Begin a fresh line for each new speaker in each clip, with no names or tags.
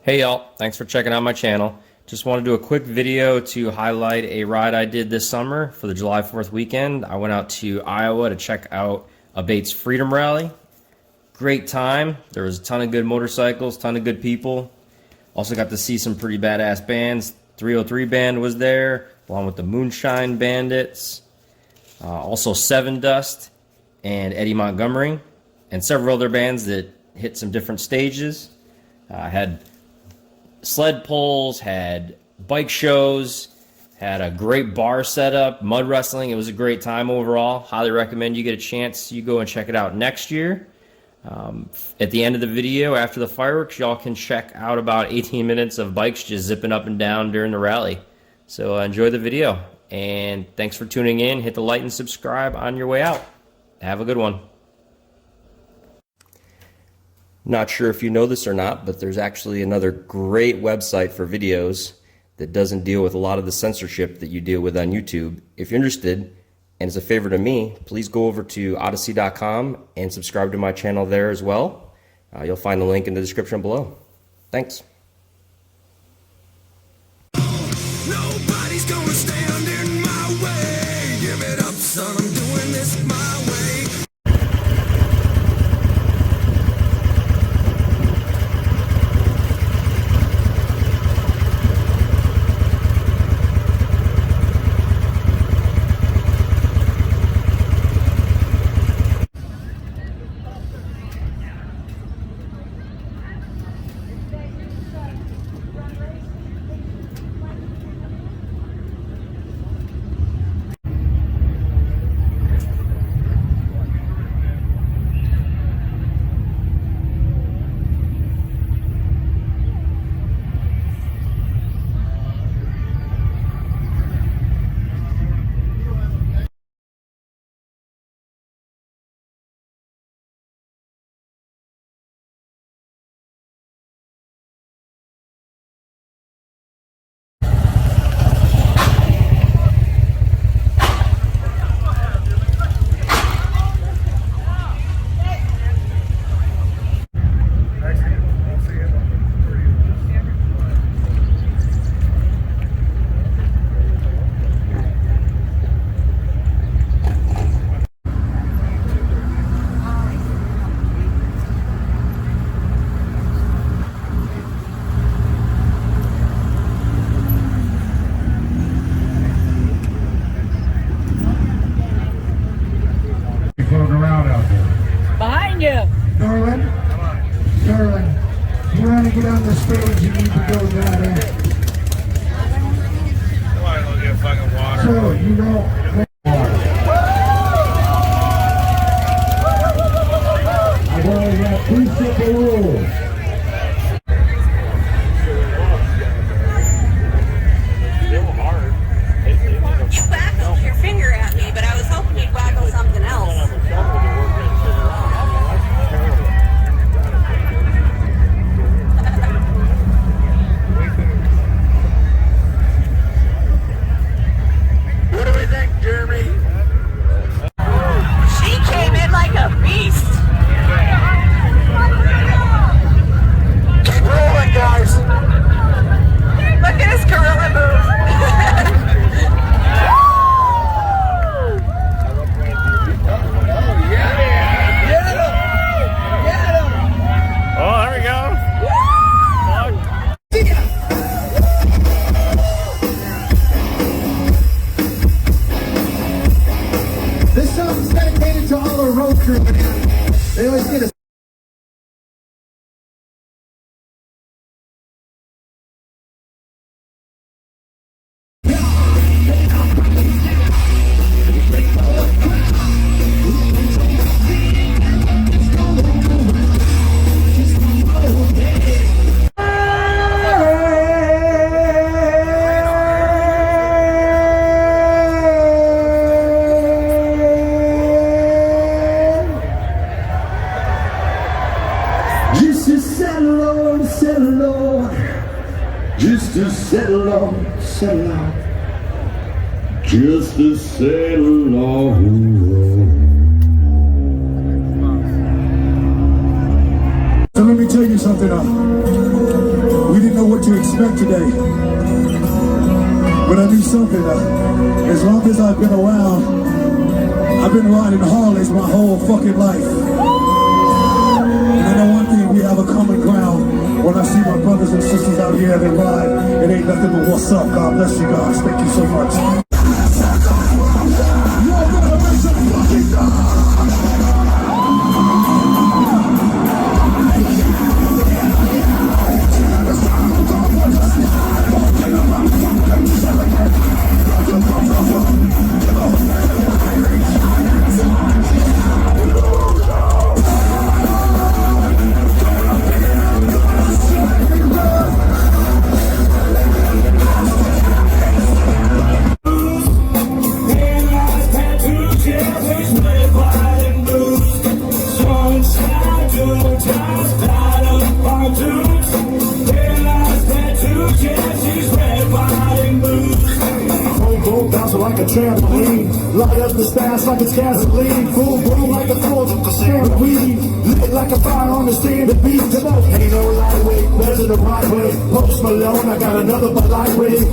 Hey y'all, thanks for checking out my channel. Just want to do a quick video to highlight a ride I did this summer for the July 4th weekend. I went out to Iowa to check out ABATE's Freedom Rally. Great time. There was a ton of good motorcycles, ton of good people. Also got to see some pretty badass bands. 303 band was there, along with the Moonshine Bandits. Also Seven Dust and Eddie Montgomery, and several other bands that hit some different stages. Had sled pulls, had bike shows, had a great bar setup, mud wrestling. It was a great time overall. Highly recommend you get a chance, you go and check it out next year. At the end of the video, after the fireworks, y'all can check out about 18 minutes of bikes just zipping up and down during the rally. So enjoy the video, and thanks for tuning in. Hit the like and subscribe on your way out. Have a good one. Not sure if you know this or not, but there's actually another great website for videos that doesn't deal with a lot of the censorship that you deal with on YouTube. If you're interested, and as a favor to me, please go over to odyssey.com and subscribe to my channel there as well. You'll find the link in the description below. Thanks.
Nobody's gonna stand in my way. Give it up, son, I'm doing this my way.
Around out there.
Behind you.
Darling, you want to get on the stage, you need to go down there.
I want to go get fucking water.
So, you know, water. I've only got two simple rules.
You waggled your finger at me, but I was hoping you'd waggle something else.
What do we think, Jeremy?
She came in like a beast.
Keep rolling, guys.
Look at his gorilla move.
Oh, there we go.
This song's dedicated to all our road crew. They always get a just to settle on, just to settle on. So let me tell you something. We to expect today. But I knew something. As long as I've been around, I've been riding Harleys my whole fucking life. And I know one thing, we have a common ground. When I see my brothers and sisters out here that ride, it ain't nothing but what's up. God bless you guys. Thank you so much. Y'all better make some fucking noise. Like a trampoline, light up the stars like it's gasoline. Boom, boom like the 4th of December. Weed lit like a fire on the stand. The beat, come on, ain't no lightweight, better the right way. Post Malone, I got another but lightweight.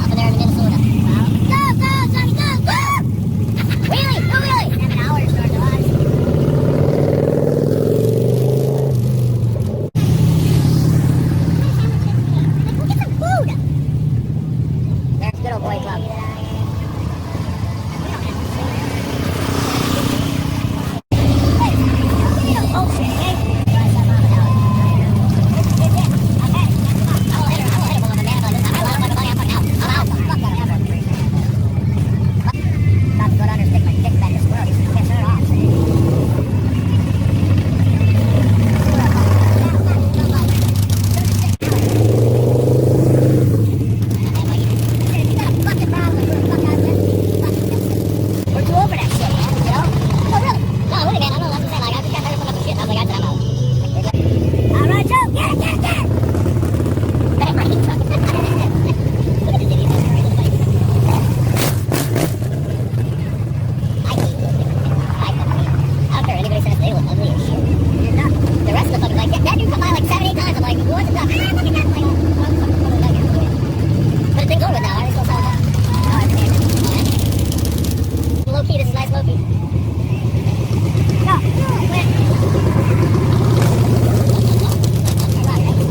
up there in Minnesota. Go, go, Johnny, go, go! Wheelie, go wheelie! 7 hours north of us. Go get some food! There's good old boy club. We're too over that shit, man, you know? No, really. No, really, man. I know that's what I'm saying. Like, I just got tired of putting up with shit. I was like, I said, I'm out. All right, Joe. Get it, get it, get it. That right. Look at this idiot over there. It's like... I hate this thing. I fucking hate it. I don't care. Anybody says they look ugly as shit. You're not. The rest of the fucking, like, that dude come by like 7, 8 times. I'm like, what's the duck? Ah, look at that. Like, oh, fucking put a duck here. But the thing's over now. Why are they still selling that? Oh, I understand it. Low key, this is nice low key. No, quit.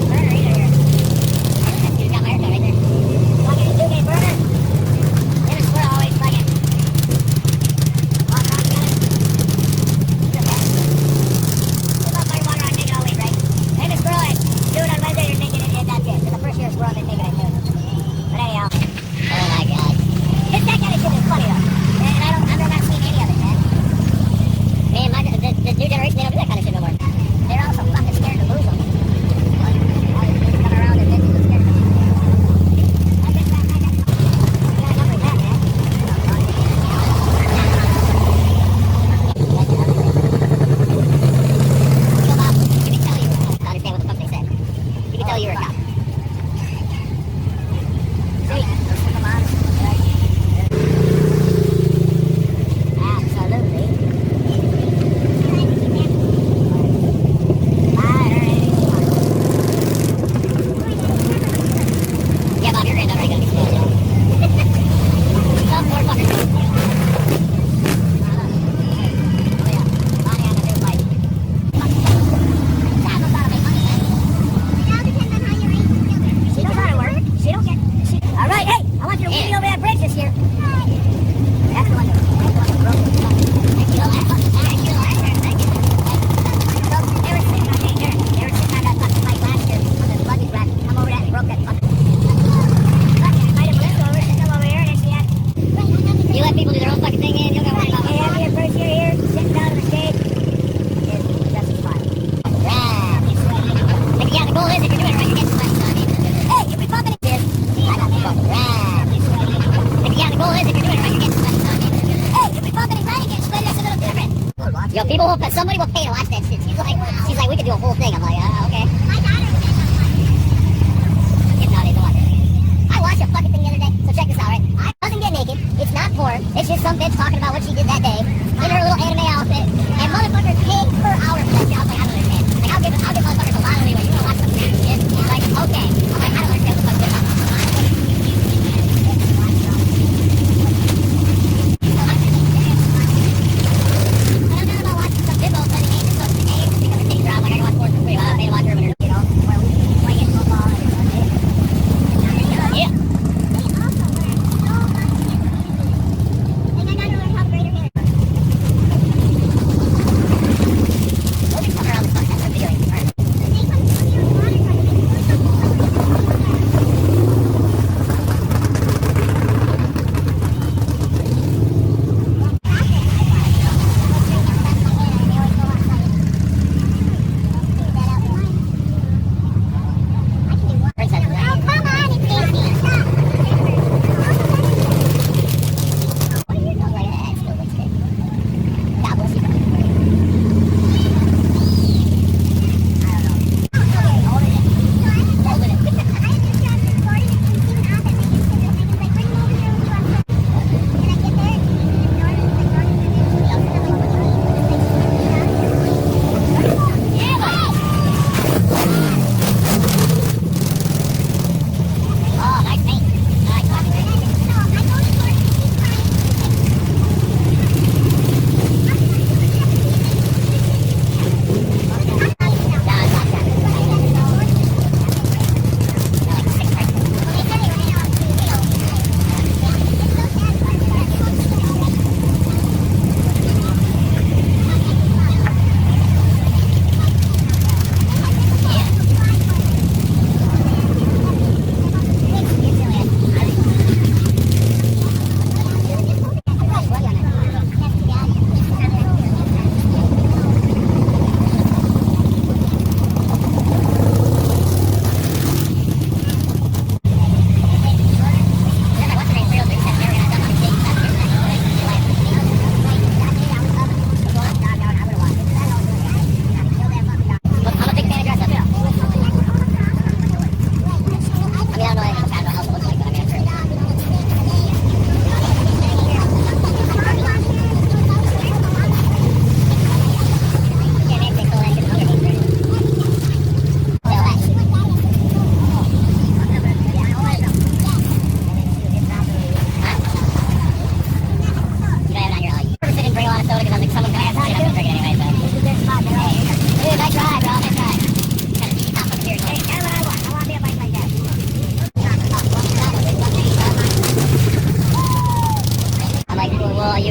Burner either here. That dude got my haircut right there. Fucking 2K burner. Him and Squirrel always fucking walk around together. He's the best. This motherfucker walk around naked all week, right? Him and Squirrel, do it on Wednesday, you're naked, and that's it. So the first year Squirrel been naked, I do. But anyhow. Oh my god. It's that kind of shit that's funny though. And I've never not seen any of it, man. Man, the new generation, they don't do that kind of shit no more. They're also fucking scared to lose them. All these kids coming around and they're scared to lose them. I got enough of that, man. Chill out. You can tell you were a cop to understand what the fuck they said. You can tell you were a cop. See? Come on. Absolutely. Yeah, Bob, your granddaughter ain't gonna be spoiled, yo. Some poor fucker. Oh yeah, Bonnie on the new bike. Dad knows how to make money, man. It all depends on how you raise your children. She knows how to work. She don't get... All right, hey, I want you to wheel me over that bridge this year. That's the one that broke it. Thank you, last time. Thank you, last time. Thank you. So, they were sitting on, hey, Derek, they were sitting on that fucking bike last year on the luggage rack. Come over that and broke that fucking... Fuck, I invited Melissa over to come over here and then she had... You let people do their own fucking thing in, you'll go worry about it. Hey, after your first year here, sitting down in the shade, is just as fun. Right. Like, yeah, the goal is if you're doing it right, you're getting swept, son. Hey, if we bump into this, I got the fucking right. Yeah, the goal is if you're doing it right, you're getting swept, son. Hey, if we bump into right, you get split, that's a little different. Yo, people will, somebody will pay to watch that shit. She's like, we could do a whole thing. I'm like, okay. My daughter was nowadays to watch it. I watched a fucking thing the other day, so check this out, right? I wasn't get naked. It's not porn. It's just some bitch talking about what she did that day in her little anime outfit. And motherfuckers pay per hour for that shit. I was like, I don't understand. Like, I'll give motherfuckers a lot of leeway. You wanna watch some weird shit? Like, okay. I'm like, I don't understand what the fuck this is. I don't know about watching some bibbo playing games and stuff. Games because the things are out. Like, I can watch porn for free. I made a watch her when her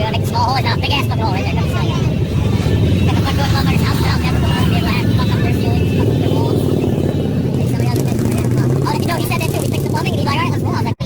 gonna make a small hole in a big ass fucking hole right there. Let me show you. If I put motherfuckers' house down, never gonna be able to fuck up their ceiling, fuck up their walls. Make somebody else do it. Oh, you know, he said that too. He fixed the plumbing and he's like, alright, let's go. I was like,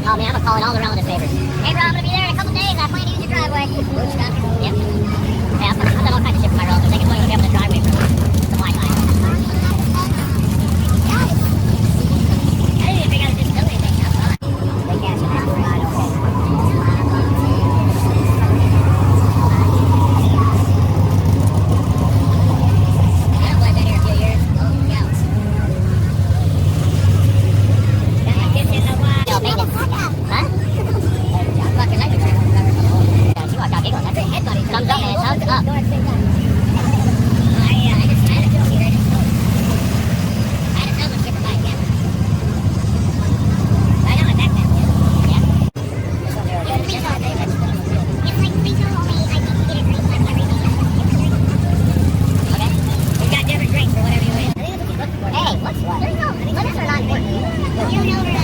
Oh man, I'm calling all the relative favors. Hey bro, I'm gonna be there in a couple days. I plan to use your driveway. Ooh, stuff. Yep. Yeah, I've done all kinds of shit for my relatives. They can play with me up in the driveway for the Wi-Fi. I didn't even figure out a disability thing. That's fine. They cash it out. Right, okay. Yeah, I've been here a few years. Oh, scouts. Got my kids in the wild. Yo, maintenance. Huh? Fucking electric driver. Yeah, she walked out giggling. That's it. Head buddy. Thumbs up, man. Thumbs up. I just had a joke here. I had a helmet for my camera. I know what that meant. Yeah. It's like retail only. I think you get a drink like everything. Okay. We've got different drinks for whatever you want. Hey, what's what? There's no. Limits are not important. You know